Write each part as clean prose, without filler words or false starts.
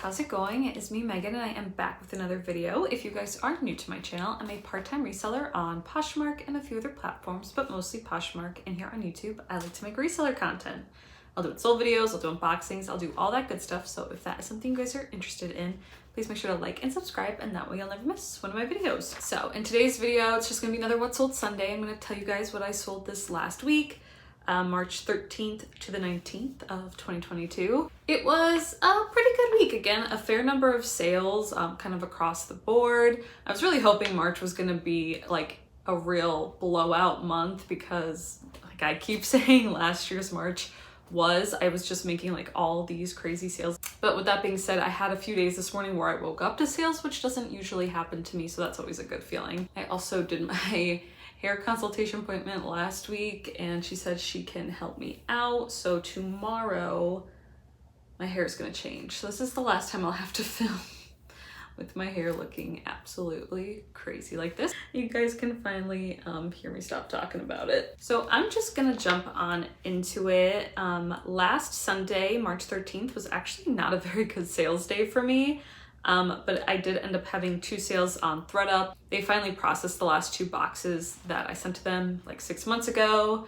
how's it going? It is me, Megan, and I am back with another video. If you guys are new to my channel, I'm a part-time reseller on Poshmark and a few other platforms, but mostly Poshmark, and here on YouTube, I like to make reseller content. I'll do sold videos, I'll do unboxings, I'll do all that good stuff, so if that is something you guys are interested in, please make sure to like and subscribe, and that way you'll never miss one of my videos. So in today's video, it's just gonna be another What Sold Sunday. I'm gonna tell you guys what I sold this last week. March 13th to the 19th of 2022. It was a pretty good week. Again, a fair number of sales kind of across the board. I was really hoping March was gonna be like a real blowout month because like I keep saying last year's March I was just making like all these crazy sales. But with that being said, I had a few days this morning where I woke up to sales, which doesn't usually happen to me, so that's always a good feeling. I also did my hair consultation appointment last week and she said she can help me out. So tomorrow my hair is gonna change. So this is the last time I'll have to film with my hair looking absolutely crazy like this. You guys can finally hear me stop talking about it. So I'm just gonna jump on into it. Last Sunday, March 13th, was actually not a very good sales day for me. But I did end up having 2 sales on ThredUP. They finally processed the last 2 boxes that I sent to them like 6 months ago.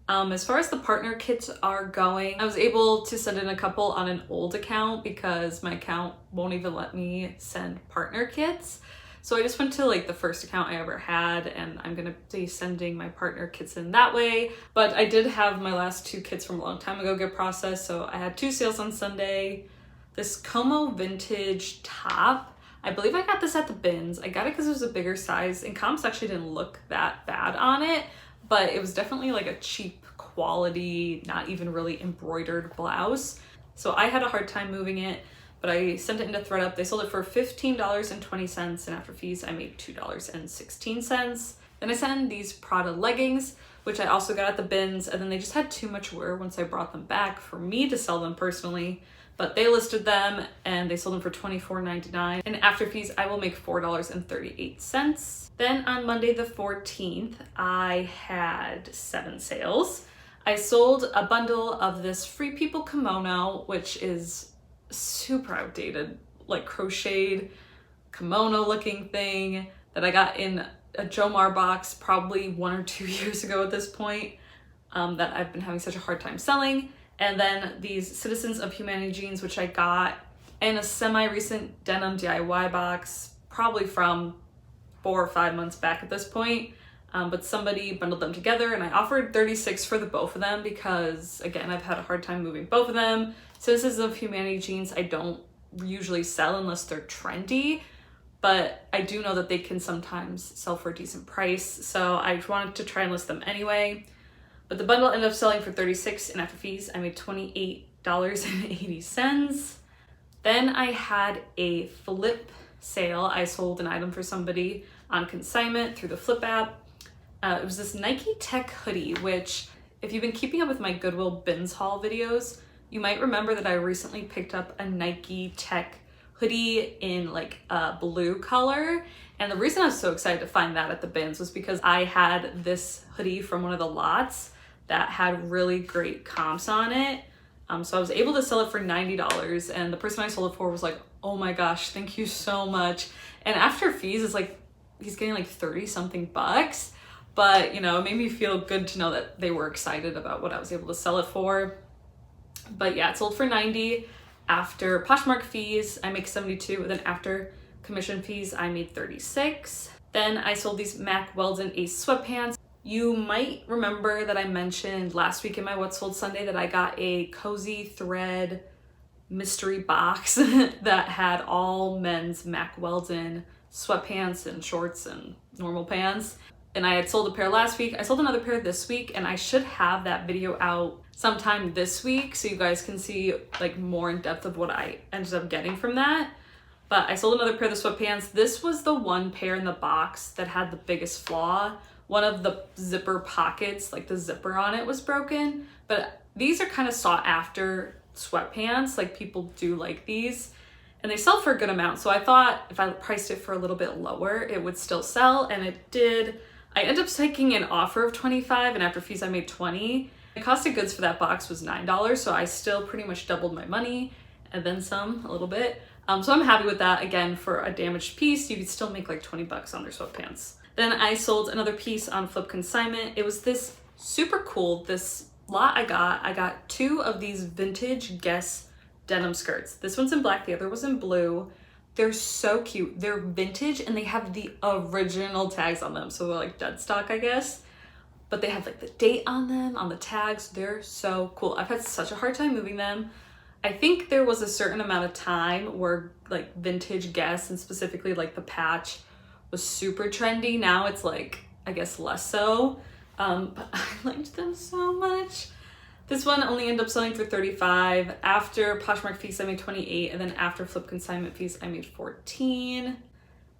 As far as the partner kits are going, I was able to send in a couple on an old account because my account won't even let me send partner kits. So I just went to like the first account I ever had, and I'm gonna be sending my partner kits in that way. But I did have my last 2 kits from a long time ago get processed. So I had 2 sales on Sunday. This Como vintage top, I believe I got this at the bins. I got it because it was a bigger size, and comps actually didn't look that bad on it, but it was definitely like a cheap quality, not even really embroidered blouse. So I had a hard time moving it, but I sent it into ThredUP. They sold it for $15.20, and after fees, I made $2.16. Then I sent in these Prada leggings, which I also got at the bins, and then they just had too much wear once I brought them back for me to sell them personally. But they listed them and they sold them for $24.99. And after fees, I will make $4.38. Then on Monday the 14th, I had 7 sales. I sold a bundle of this Free People kimono, which is super outdated, like crocheted kimono looking thing that I got in a Jomar box probably 1 or 2 years ago at this point, that I've been having such a hard time selling. And then these Citizens of Humanity jeans, which I got in a semi-recent denim DIY box, probably from 4 or 5 months back at this point. But somebody bundled them together and I offered $36 for the both of them because, again, I've had a hard time moving both of them. Citizens of Humanity jeans I don't usually sell unless they're trendy, but I do know that they can sometimes sell for a decent price. So I wanted to try and list them anyway. But the bundle ended up selling for $36, and after fees, I made $28.80. Then I had a flip sale. I sold an item for somebody on consignment through the Flip app. It was this Nike Tech hoodie, which if you've been keeping up with my Goodwill Bins haul videos, you might remember that I recently picked up a Nike Tech hoodie in like a blue color. And the reason I was so excited to find that at the bins was because I had this hoodie from one of the lots that had really great comps on it. So I was able to sell it for $90, and the person I sold it for was like, oh my gosh, thank you so much. And after fees, it's like, he's getting like 30 something bucks. But you know, it made me feel good to know that they were excited about what I was able to sell it for. But yeah, it sold for $90. After Poshmark fees, I make $72, and then after commission fees, I made $36. Then I sold these Mack Weldon Ace sweatpants. You might remember that I mentioned last week in my What Sold Sunday that I got a cozy thread mystery box that had all men's Mack Weldon sweatpants and shorts and normal pants. And I had sold a pair last week. I sold another pair this week, and I should have that video out sometime this week so you guys can see like more in depth of what I ended up getting from that. But I sold another pair of the sweatpants. This was the one pair in the box that had the biggest flaw. One of the zipper pockets, like the zipper on it, was broken. But these are kind of sought after sweatpants, like people do like these. And they sell for a good amount. So I thought if I priced it for a little bit lower, it would still sell, and it did. I ended up taking an offer of $25, and after fees I made $20. The cost of goods for that box was $9, so I still pretty much doubled my money and then some, a little bit. So I'm happy with that. Again, for a damaged piece, you could still make like 20 bucks on their sweatpants. Then I sold another piece on Flip Consignment. It was this super cool, this lot I got 2 of these vintage Guess denim skirts. This one's in black, the other was in blue. They're so cute. They're vintage and they have the original tags on them. So they're like dead stock, I guess. But they have like the date on them, on the tags. They're so cool. I've had such a hard time moving them. I think there was a certain amount of time where like vintage Guess and specifically like the patch was super trendy. Now it's like, I guess less so. But I liked them so much. This one only ended up selling for $35. After Poshmark fees, I made $28. And then after Flip Consignment fees, I made $14.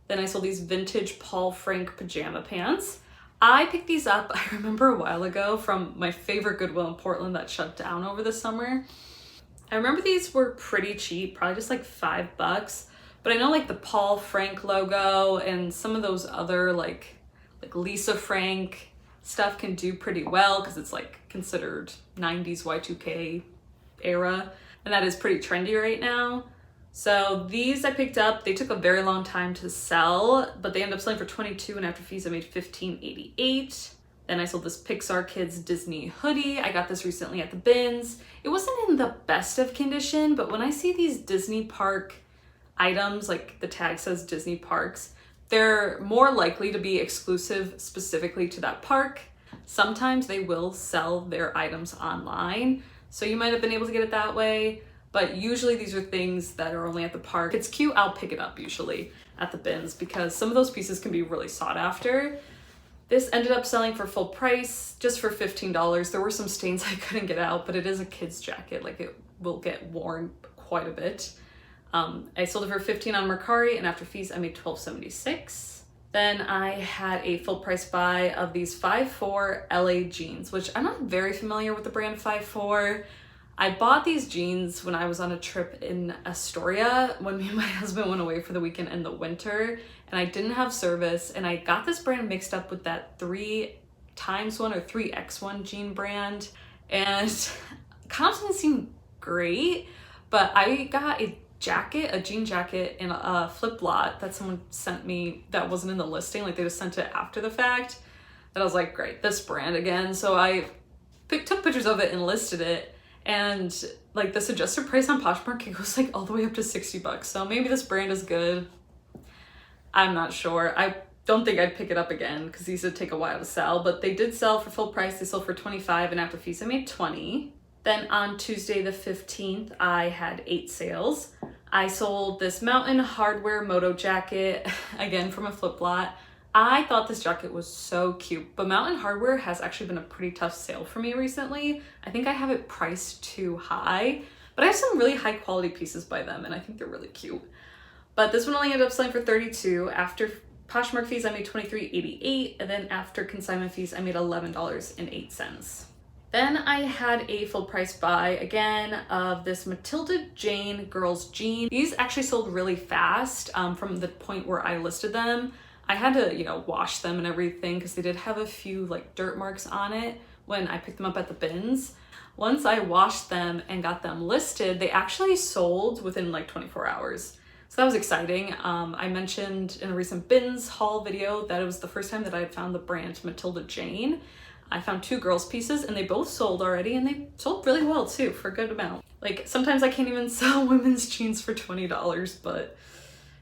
Then I sold these vintage Paul Frank pajama pants. I picked these up, I remember a while ago, from my favorite Goodwill in Portland that shut down over the summer. I remember these were pretty cheap, probably just like $5. But I know like the Paul Frank logo and some of those other like Lisa Frank stuff can do pretty well because it's like considered 90s Y2K era. And that is pretty trendy right now. So these I picked up. They took a very long time to sell, but they ended up selling for $22, and after fees I made $15.88. Then I sold this Pixar Kids Disney hoodie. I got this recently at the bins. It wasn't in the best of condition, but when I see these Disney park items, like the tag says Disney Parks, they're more likely to be exclusive specifically to that park. Sometimes they will sell their items online, so you might have been able to get it that way, but usually these are things that are only at the park. If it's cute, I'll pick it up usually at the bins because some of those pieces can be really sought after. This ended up selling for full price, just for $15. There were some stains I couldn't get out, but it is a kid's jacket, like it will get worn quite a bit. I sold it for $15 on Mercari, and after fees I made $12.76. Then I had a full price buy of these 5'4" LA jeans, which I'm not very familiar with the brand 5'4". I bought these jeans when I was on a trip in Astoria when me and my husband went away for the weekend in the winter, and I didn't have service, and I got this brand mixed up with that 3x1 or 3x1 jean brand, and kind of didn't seem great, but I got a jean jacket in a flip lot that someone sent me that wasn't in the listing, like they just sent it after the fact, that I was like, great, this brand again. So I took pictures of it and listed it, and like the suggested price on Poshmark, it goes like all the way up to $60. So maybe this brand is good. I'm not sure. I don't think I'd pick it up again because these would take a while to sell, but they did sell for full price. They sold for $25, and after fees I made $20. Then on Tuesday the 15th, I had 8 sales. I sold this Mountain Hardwear Moto jacket, again from a flip lot. I thought this jacket was so cute, but Mountain Hardwear has actually been a pretty tough sale for me recently. I think I have it priced too high, but I have some really high quality pieces by them, and I think they're really cute. But this one only ended up selling for $32. After Poshmark fees, I made $23.88, and then after consignment fees, I made $11.08. Then I had a full price buy again of this Matilda Jane girls jean. These actually sold really fast from the point where I listed them. I had to, wash them and everything because they did have a few like dirt marks on it when I picked them up at the bins. Once I washed them and got them listed, they actually sold within like 24 hours. So that was exciting. I mentioned in a recent bins haul video that it was the first time that I had found the brand Matilda Jane. I found 2 girls pieces and they both sold already, and they sold really well too for a good amount. Like sometimes I can't even sell women's jeans for $20, but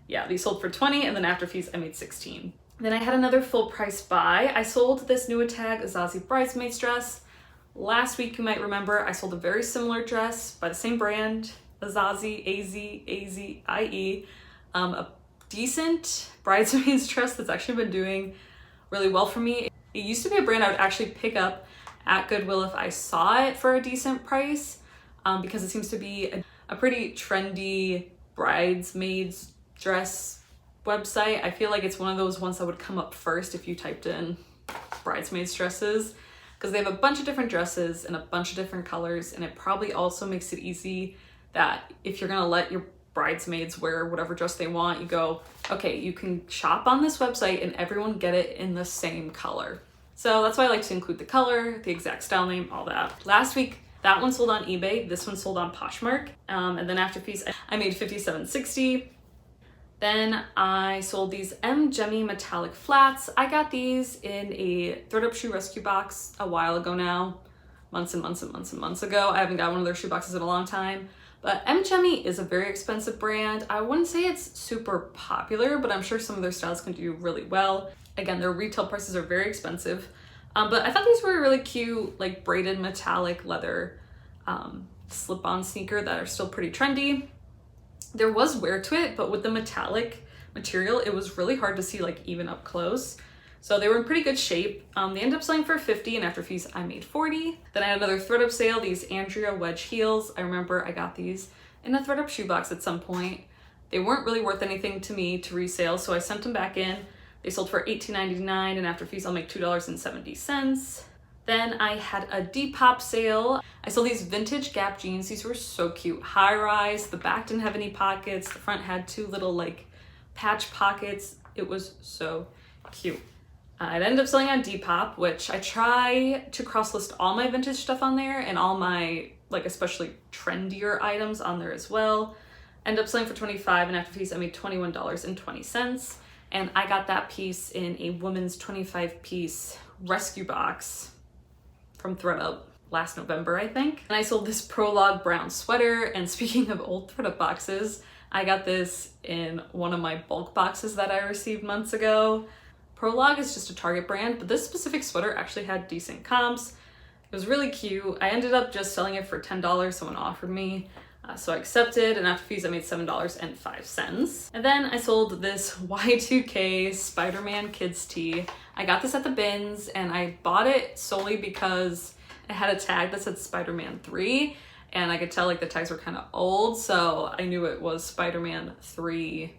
yeah, these sold for $20, and then after fees I made $16. Then I had another full price buy. I sold this new tag Azazi bridesmaid's dress. Last week, you might remember, I sold a very similar dress by the same brand, Azazi, A-Z-A-Z-I-E. A decent bridesmaid's dress that's actually been doing really well for me. It used to be a brand I would actually pick up at Goodwill if I saw it for a decent price, because it seems to be a pretty trendy bridesmaids dress website. I feel like it's one of those ones that would come up first if you typed in bridesmaids dresses, because they have a bunch of different dresses in a bunch of different colors, and it probably also makes it easy that if you're gonna let your bridesmaids wear whatever dress they want, you go, okay, you can shop on this website and everyone get it in the same color. So that's why I like to include the color, the exact style name, all that. Last week, That one sold on eBay, this one sold on Poshmark, and then after fees, I made $57.60. Then I sold these M Gemmy metallic flats. I got these in a ThredUP shoe rescue box a while ago now, months and months and months and months ago. I haven't got one of their shoe boxes in a long time, but M Gemmy is a very expensive brand. I wouldn't say it's super popular, but I'm sure some of their styles can do really well. Again, their retail prices are very expensive, but I thought these were a really cute, like braided metallic leather slip-on sneaker that are still pretty trendy. There was wear to it, but with the metallic material, it was really hard to see like even up close. So they were in pretty good shape. They ended up selling for $50, and after fees, I made $40. Then I had another ThredUP sale, these Andrea wedge heels. I remember I got these in a ThredUP shoebox at some point. They weren't really worth anything to me to resale, so I sent them back in. They sold for $18.99, and after fees, I'll make $2.70. Then I had a Depop sale. I sold these vintage Gap jeans. These were so cute. High rise, the back didn't have any pockets. The front had two little like patch pockets. It was so cute. It ended up selling on Depop, which I try to cross-list all my vintage stuff on there and all my like especially trendier items on there as well. Ended up selling for $25, and after fees, I made $21.20. And I got that piece in a women's 25-piece rescue box from ThredUP last November, I think. And I sold this Prologue brown sweater, and speaking of old ThredUP boxes, I got this in one of my bulk boxes that I received months ago. Prologue is just a Target brand, but this specific sweater actually had decent comps. It was really cute. I ended up just selling it for $10, someone offered me, so I accepted, and after fees I made $7.05. And then I sold this Y2K Spider-Man kids tee. I got this at the bins, and I bought it solely because it had a tag that said Spider-Man 3, and I could tell like the tags were kind of old, so I knew it was Spider-Man 3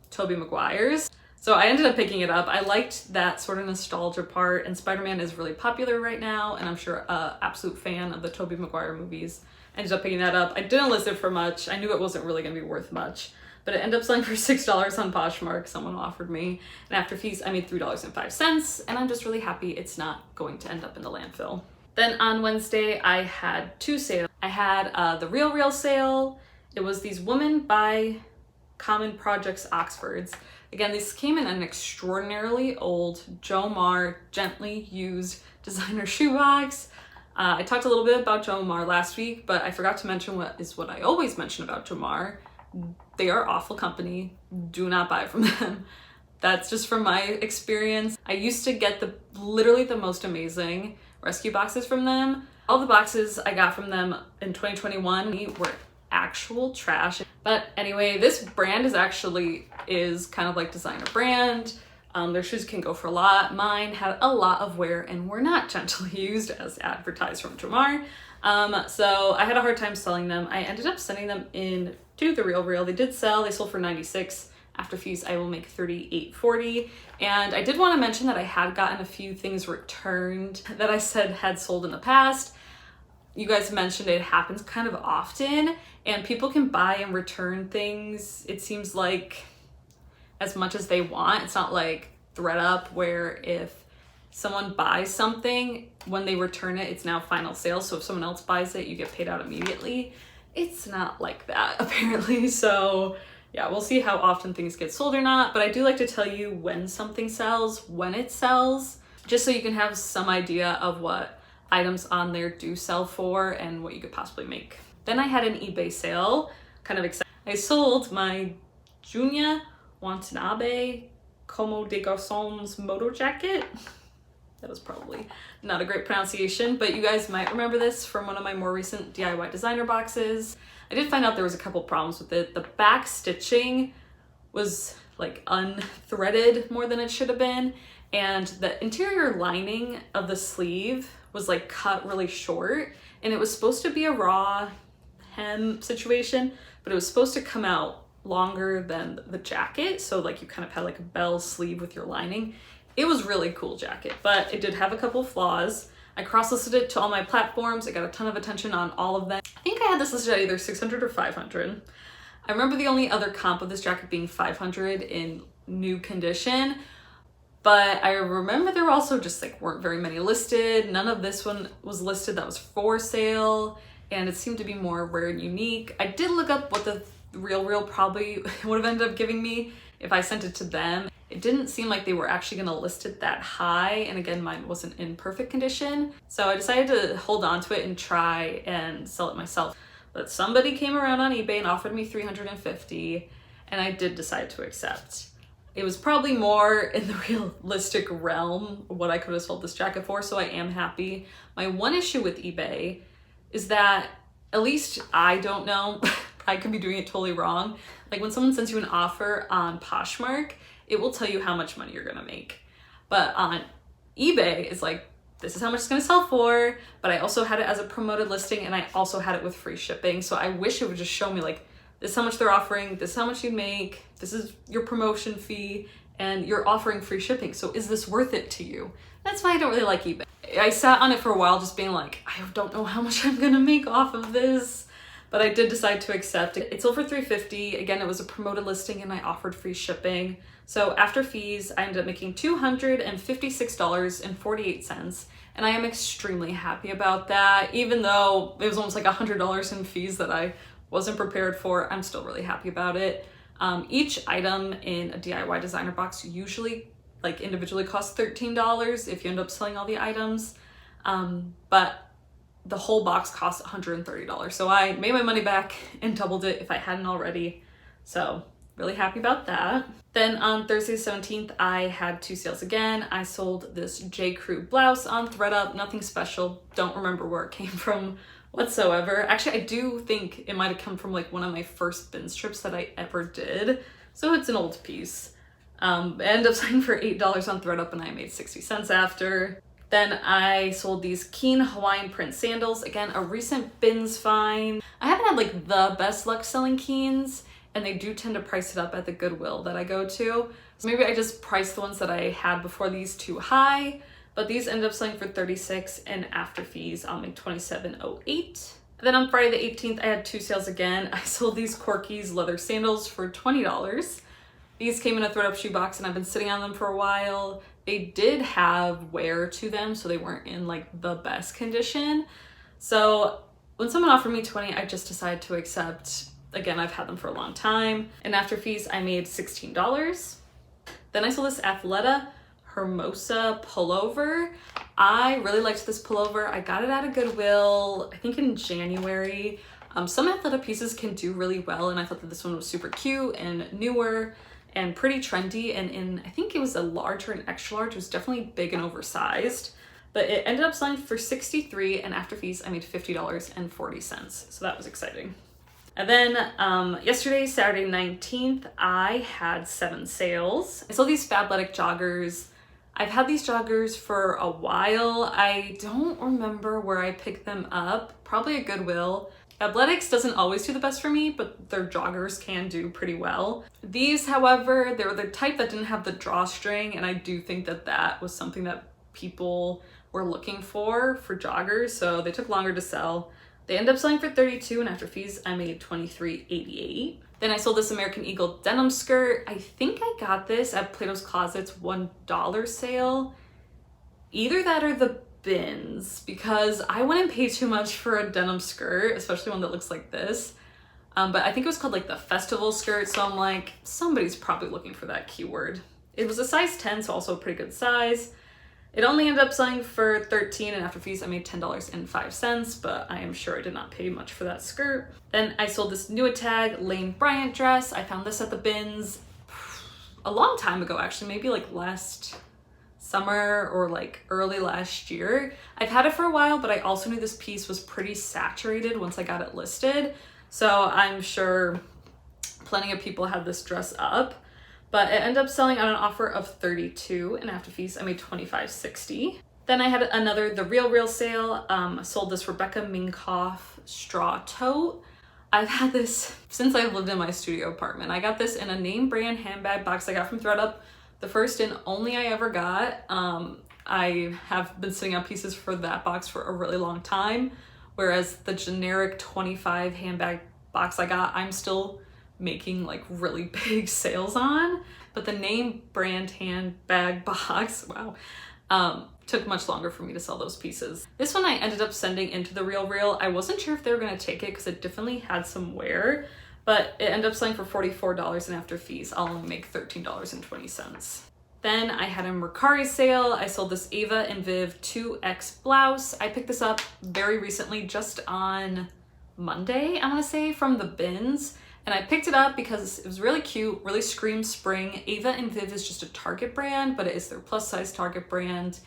Tobey Maguire's. So I ended up picking it up. I liked that sort of nostalgia part, and Spider-Man is really popular right now, and I'm sure an absolute fan of the Tobey Maguire movies. Ended up picking that up. I didn't list it for much. I knew it wasn't really gonna be worth much, but it ended up selling for $6 on Poshmark, someone offered me. And after fees, I made $3.05, and I'm just really happy it's not going to end up in the landfill. Then on Wednesday, I had two sales. I had the RealReal sale. It was these Women Buy Common Projects Oxfords. Again, these came in an extraordinarily old Jo Mar gently used designer shoebox. I talked a little bit about Jo Mar last week, but I forgot to mention what I always mention about Jo Mar. They are awful company. Do not buy from them. That's just from my experience. I used to get literally the most amazing rescue boxes from them. All the boxes I got from them in 2021 were actual trash. But anyway, this brand is kind of like designer brand. Their shoes can go for a lot. Mine had a lot of wear and were not gently used as advertised from Jo Mar. So I had a hard time selling them. I ended up sending them in to the RealReal. They did sell, they sold for $96. After fees, I will make $38.40. And I did want to mention that I had gotten a few things returned that I said had sold in the past. You guys mentioned it happens kind of often, and people can buy and return things, it seems like, as much as they want. It's not like ThredUP where if someone buys something, when they return it, it's now final sale. So if someone else buys it, you get paid out immediately. It's not like that, apparently. So yeah, we'll see how often things get sold or not. But I do like to tell you when something sells, when it sells, just so you can have some idea of what items on there do sell for and what you could possibly make. Then I had an eBay sale, kind of exciting. I sold my Junya Watanabe Como des Garçons moto jacket. That was probably not a great pronunciation, but you guys might remember this from one of my more recent DIY designer boxes. I did find out there was a couple problems with it. The back stitching was like unthreaded more than it should have been, and the interior lining of the sleeve was like cut really short, and it was supposed to be a raw hem situation, but it was supposed to come out longer than the jacket, so like you kind of had like a bell sleeve with your lining. It was really cool jacket, but it did have a couple flaws. I cross-listed it to all my platforms. It got a ton of attention on all of them. I think I had this listed at either 600 or 500. I remember the only other comp of this jacket being 500 in new condition. But I remember there were also just like weren't very many listed. None of this one was listed that was for sale, and it seemed to be more rare and unique. I did look up what the RealReal probably would have ended up giving me if I sent it to them. It didn't seem like they were actually gonna list it that high, and again, mine wasn't in perfect condition. So I decided to hold on to it and try and sell it myself. But somebody came around on eBay and offered me $350, and I did decide to accept. It was probably more in the realistic realm what I could have sold this jacket for, so I am happy. My one issue with eBay is that, at least I don't know, I could be doing it totally wrong. Like when someone sends you an offer on Poshmark, it will tell you how much money you're gonna make. But on eBay, it's like, this is how much it's gonna sell for, but I also had it as a promoted listing, and I also had it with free shipping. So I wish it would just show me like, this is how much they're offering, this is how much you make, this is your promotion fee, and you're offering free shipping. So is this worth it to you? That's why I don't really like eBay. I sat on it for a while just being like, I don't know how much I'm gonna make off of this, but I did decide to accept it. It sold for $350. Again, it was a promoted listing and I offered free shipping. So after fees, I ended up making $256.48, and I am extremely happy about that. Even though it was almost like $100 in fees that I wasn't prepared for, I'm still really happy about it. Each item in a DIY designer box usually like individually costs $13 if you end up selling all the items, but the whole box costs $130. So I made my money back and doubled it if I hadn't already. So really happy about that. Then on Thursday the 17th, I had 2 sales again. I sold this J. Crew blouse on ThredUP, nothing special. Don't remember where it came from whatsoever. Actually, I do think it might have come from like one of my first bin strips that I ever did. So it's an old piece. I ended up selling for $8 on ThredUP, and I made 60 cents after. Then I sold these Keen Hawaiian print sandals. Again, a recent bins find. I haven't had like the best luck selling Keens, and they do tend to price it up at the Goodwill that I go to. So maybe I just priced the ones that I had before these too high, but these ended up selling for $36, and after fees, I'll make $27.08. Then on Friday the 18th, I had 2 sales again. I sold these Corky's leather sandals for $20. These came in a ThredUP shoebox, and I've been sitting on them for a while. They did have wear to them, so they weren't in like the best condition. So when someone offered me $20, I just decided to accept. Again, I've had them for a long time. And after fees, I made $16. Then I sold this Athleta Hermosa pullover. I really liked this pullover. I got it at a Goodwill, I think in January. Some Athleta pieces can do really well, and I thought that this one was super cute and newer and pretty trendy, and in, I think it was a large or an extra large. It was definitely big and oversized, but it ended up selling for $63, and after fees, I made $50.40. So that was exciting. And then yesterday, Saturday 19th, I had 7 sales. I sold these Fabletics joggers. I've had these joggers for a while. I don't remember where I picked them up, probably a Goodwill. Fabletics doesn't always do the best for me, but their joggers can do pretty well. These, however, they were the type that didn't have the drawstring, and I do think that that was something that people were looking for joggers, so they took longer to sell. They ended up selling for $32, and after fees, I made $23.88. Then I sold this American Eagle denim skirt. I think I got this at Plato's Closet's $1 sale. Either that or the bins, because I wouldn't pay too much for a denim skirt, especially one that looks like this. But I think it was called like the festival skirt, so I'm like, somebody's probably looking for that keyword. It was a size 10, so also a pretty good size. It only ended up selling for $13, and after fees I made $10.05, but I am sure I did not pay much for that skirt. Then I sold this New Tag Lane Bryant dress. I found this at the bins a long time ago, actually, maybe like last summer or like early last year. I've had it for a while, but I also knew this piece was pretty saturated once I got it listed. So I'm sure plenty of people had this dress up. But it ended up selling on an offer of $32, and after fees, I made $25.60. Then I had another, the RealReal sale. Sold this Rebecca Minkoff straw tote. I've had this since I've lived in my studio apartment. I got this in a name brand handbag box I got from ThredUP. The first and only I ever got. I have been sitting on pieces for that box for a really long time, whereas the generic 25 handbag box I got, I'm still making like really big sales on. But but the name brand handbag box, wow, took much longer for me to sell those pieces. This one I ended up sending into the RealReal. I wasn't sure if they were gonna take it because it definitely had some wear, but it ended up selling for $44, and after fees, I'll only make $13.20. Then I had a Mercari sale. I sold this Ava and Viv 2X blouse. I picked this up very recently, just on Monday, I wanna say, from the bins. And I picked it up because it was really cute, really screams spring. Ava and Viv is just a Target brand, but it is their plus size Target brand.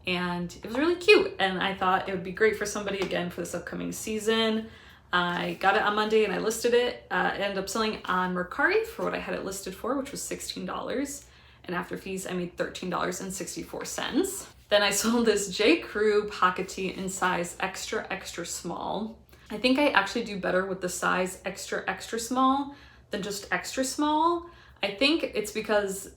And it was really cute. And I thought it would be great for somebody, again, for this upcoming season. I got it on Monday and I listed it. It ended up selling on Mercari for what I had it listed for, which was $16. And after fees, I made $13.64. Then I sold this J. Crew pocket tee in size extra, extra small. I think I actually do better with the size extra, extra small than just extra small. I think it's because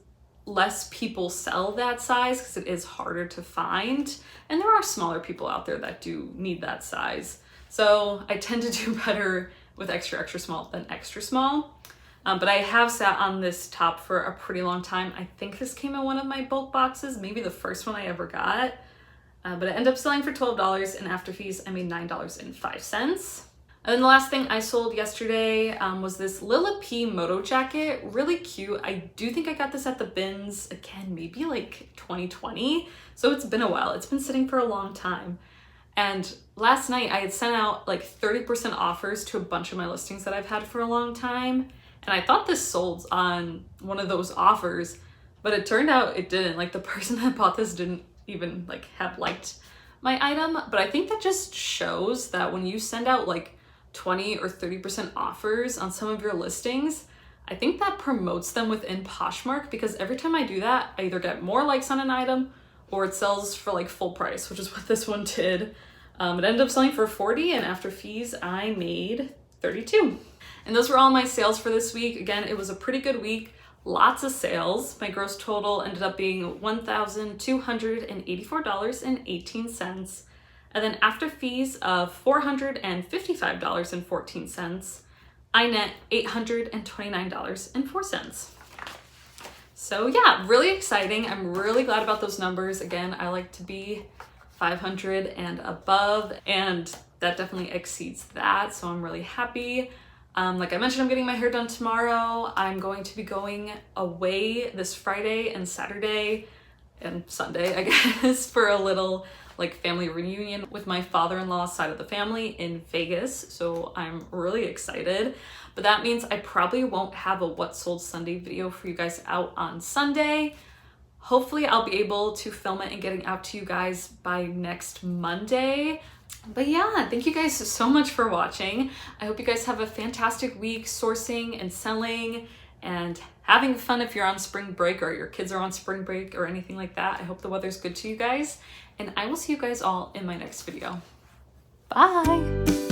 less people sell that size because it is harder to find. And there are smaller people out there that do need that size. So I tend to do better with extra, extra small than extra small. But I have sat on this top for a pretty long time. I think this came in one of my bulk boxes, maybe the first one I ever got. But it ended up selling for $12, and after fees, I made $9.05. And then the last thing I sold yesterday was this Lila P moto jacket. Really cute. I do think I got this at the bins, again, maybe like 2020. So it's been a while. It's been sitting for a long time. And last night I had sent out like 30% offers to a bunch of my listings that I've had for a long time. And I thought this sold on one of those offers, but it turned out it didn't. Like the person that bought this didn't even like have liked my item. But I think that just shows that when you send out like 20 or 30% offers on some of your listings, I think that promotes them within Poshmark, because every time I do that, I either get more likes on an item or it sells for like full price, which is what this one did. It ended up selling for $40, and after fees, I made $32. And those were all my sales for this week. Again, it was a pretty good week, lots of sales. My gross total ended up being $1,284.18. And then after fees of $455.14, I net $829.04. So yeah, really exciting. I'm really glad about those numbers. Again, I like to be 500 and above, and that definitely exceeds that. So I'm really happy. Like I mentioned, I'm getting my hair done tomorrow. I'm going to be going away this Friday and Saturday and Sunday, I guess, for a little like family reunion with my father-in-law's side of the family in Vegas. So I'm really excited. But that means I probably won't have a What Sold Sunday video for you guys out on Sunday. Hopefully I'll be able to film it and get it out to you guys by next Monday. But yeah, thank you guys so much for watching. I hope you guys have a fantastic week sourcing and selling and having fun if you're on spring break or your kids are on spring break or anything like that. I hope the weather's good to you guys, and I will see you guys all in my next video. Bye!